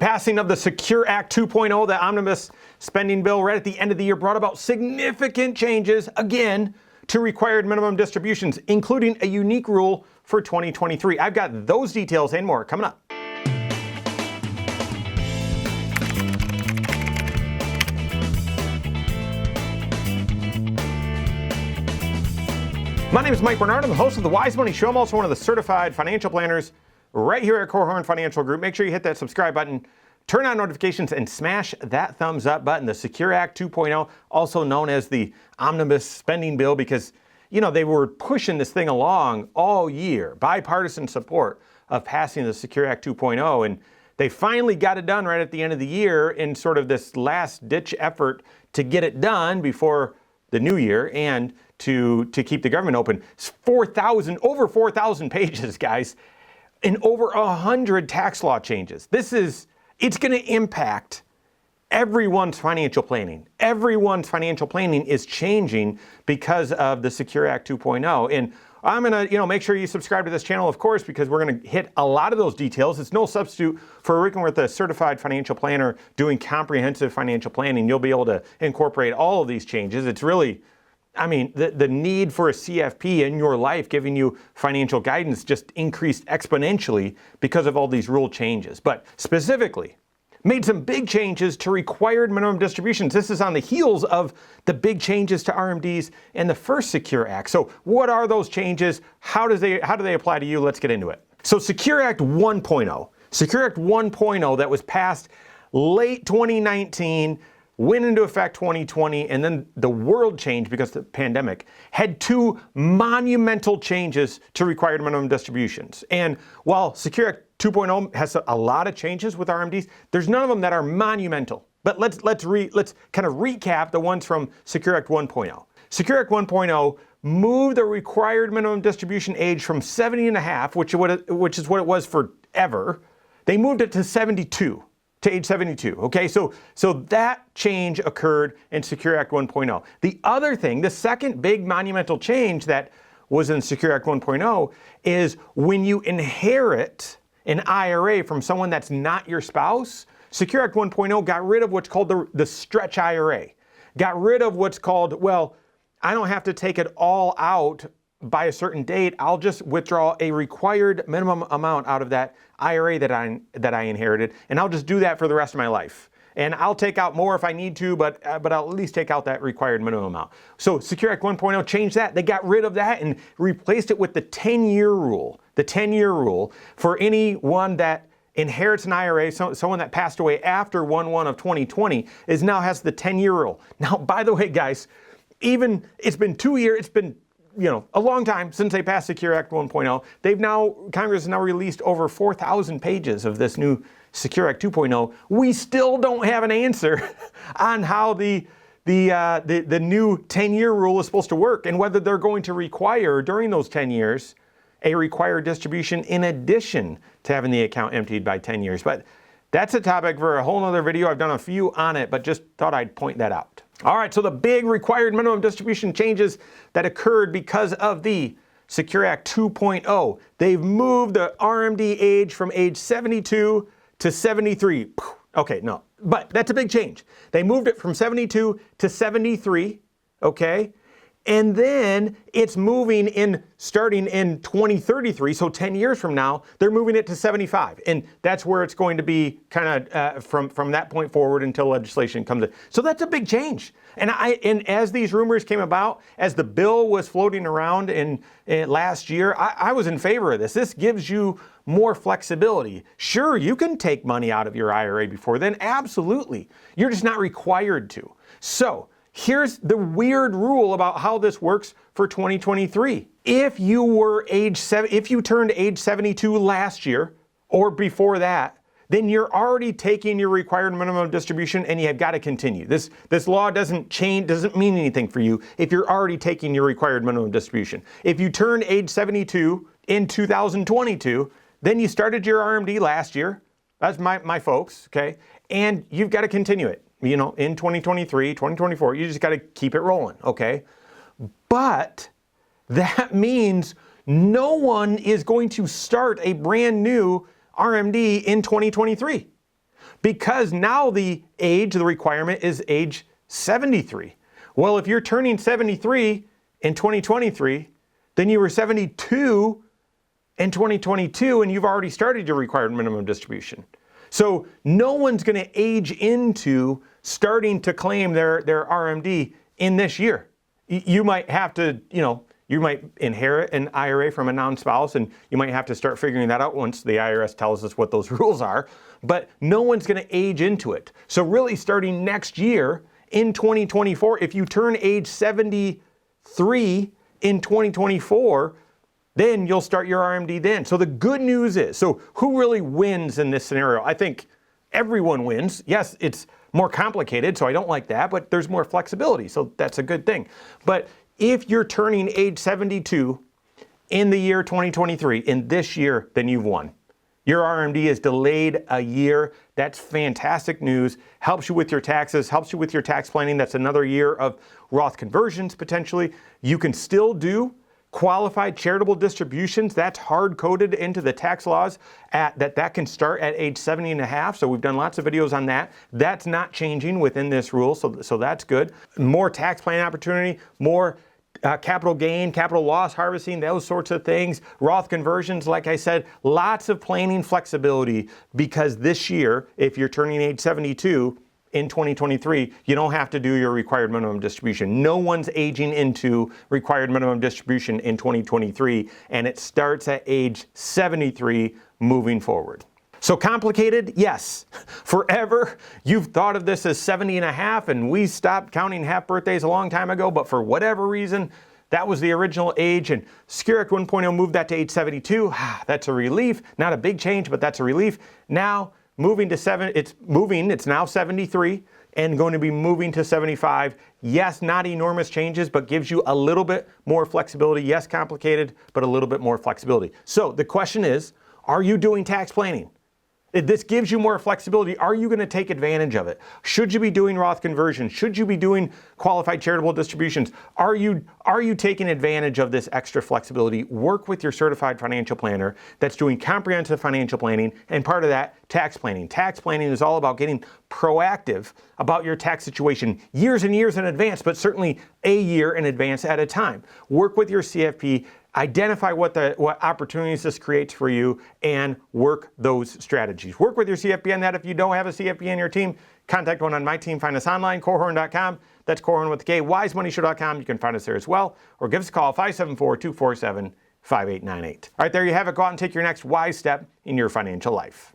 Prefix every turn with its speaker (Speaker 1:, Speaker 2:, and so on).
Speaker 1: passing of the Secure Act 2.0, the omnibus spending bill right at the end of the year, brought about significant changes, again, to required minimum distributions, including a unique rule for 2023. I've got those details and more coming up. My name is Mike Bernard. I'm the host of the Wise Money Show. I'm also one of the certified financial planners right here at Korhorn Financial Group. Make sure you hit that subscribe button, turn on notifications, and smash that thumbs up button. The Secure Act 2.0, also known as the omnibus spending bill, because, you know, they were pushing this thing along all year, bipartisan support of passing the Secure Act 2.0, and they finally got it done right at the end of the year in sort of this last-ditch effort to get it done before the new year and to keep the government open. It's over 4,000 pages, guys, and over 100 tax law changes. It's going to impact everyone's financial planning. Everyone's financial planning is changing because of the Secure Act 2.0. And I'm going to, make sure you subscribe to this channel, of course, because we're going to hit a lot of those details. It's no substitute for working with a certified financial planner doing comprehensive financial planning. You'll be able to incorporate all of these changes. It's really, the need for a CFP in your life giving you financial guidance just increased exponentially because of all these rule changes. But specifically, made some big changes to required minimum distributions. This is on the heels of the big changes to RMDs and the first Secure Act. So what are those changes? How do they apply to you? Let's get into it. So Secure Act 1.0. Secure Act 1.0 that was passed late 2019, went into effect 2020, and then the world changed because of the pandemic, had two monumental changes to required minimum distributions. And while Secure Act 2.0 has a lot of changes with RMDs, there's none of them that are monumental. But let's kind of recap the ones from Secure Act 1.0. Secure Act 1.0 moved the required minimum distribution age from 70 and a half, which is what it was forever. They moved it to 72. To age 72, okay? So that change occurred in Secure Act 1.0. The other thing, the second big monumental change that was in Secure Act 1.0 is when you inherit an IRA from someone that's not your spouse, Secure Act 1.0 got rid of what's called the stretch IRA. Got rid of what's called, well, I don't have to take it all out by a certain date. I'll just withdraw a required minimum amount out of that IRA that I inherited, and I'll just do that for the rest of my life. And I'll take out more if I need to, but I'll at least take out that required minimum amount. So Secure Act 1.0 changed that. They got rid of that and replaced it with the 10-year rule. The 10-year rule for anyone that inherits an IRA, someone that passed away after 1/1 of 2020, now has the 10-year rule. Now, by the way, guys, it's been 2 years, it's been a long time since they passed Secure Act 1.0. Congress has now released over 4,000 pages of this new Secure Act 2.0. We still don't have an answer on how the new 10-year rule is supposed to work and whether they're going to require during those 10 years a required distribution in addition to having the account emptied by 10 years. But that's a topic for a whole nother video. I've done a few on it, but just thought I'd point that out. All right, so the big required minimum distribution changes that occurred because of the Secure Act 2.0. They've moved the RMD age from age 72 to 73. Okay, no, but that's a big change. They moved it from 72 to 73, okay? And then it's starting in 2033, so 10 years from now, they're moving it to 75. And that's where it's going to be kind of from that point forward until legislation comes in. So that's a big change. And as these rumors came about, as the bill was floating around in last year, I was in favor of this. This gives you more flexibility. Sure, you can take money out of your IRA before then, absolutely. You're just not required to. So here's the weird rule about how this works for 2023. If you turned age 72 last year or before that, then you're already taking your required minimum distribution and you have got to continue. This law doesn't mean anything for you if you're already taking your required minimum distribution. If you turned age 72 in 2022, then you started your RMD last year. That's my folks, okay? And you've got to continue it. In 2023, 2024, you just got to keep it rolling, okay? But that means no one is going to start a brand new RMD in 2023. Because now the requirement is age 73. Well, if you're turning 73 in 2023, then you were 72 in 2022 and you've already started your required minimum distribution. So no one's going to age into starting to claim their RMD in this year. You might have to, you might inherit an IRA from a non-spouse, and you might have to start figuring that out once the IRS tells us what those rules are, but no one's going to age into it. So really starting next year in 2024, if you turn age 73 in 2024, then you'll start your RMD then. So the good news is, so who really wins in this scenario? I think everyone wins. Yes, it's more complicated, so I don't like that, but there's more flexibility, so that's a good thing. But if you're turning age 72 in the year 2023, in this year, then you've won. Your RMD is delayed a year. That's fantastic news. Helps you with your taxes, helps you with your tax planning. That's another year of Roth conversions potentially. You can still do qualified charitable distributions. That's hard-coded into the tax laws that can start at age 70 and a half. So we've done lots of videos on that. That's not changing within this rule, so that's good. More tax planning opportunity, more capital gain, capital loss harvesting, those sorts of things. Roth conversions, like I said, lots of planning flexibility, because this year, if you're turning age 72, in 2023, you don't have to do your required minimum distribution. No one's aging into required minimum distribution in 2023, and it starts at age 73 moving forward. So complicated? Yes. Forever, you've thought of this as 70 and a half, and we stopped counting half birthdays a long time ago, but for whatever reason, that was the original age, and Secure Act 1.0 moved that to age 72. That's a relief. Not a big change, but that's a relief. Now, moving to it's now 73 and going to be moving to 75. Yes, not enormous changes, but gives you a little bit more flexibility. Yes, complicated, but a little bit more flexibility. So the question is, are you doing tax planning? This gives you more flexibility. Are you going to take advantage of it? Should you be doing Roth conversions? Should you be doing qualified charitable distributions? Are you taking advantage of this extra flexibility? Work with your certified financial planner that's doing comprehensive financial planning, and part of that, tax planning. Tax planning is all about getting proactive about your tax situation years and years in advance, but certainly a year in advance at a time. Work with your CFP. Identify what opportunities this creates for you and work those strategies. Work with your CFP on that. If you don't have a CFP in your team, contact one on my team. Find us online, Korhorn.com. That's Korhorn with a K, wisemoneyshow.com. You can find us there as well, or give us a call, 574-247-5898. All right, there you have it. Go out and take your next wise step in your financial life.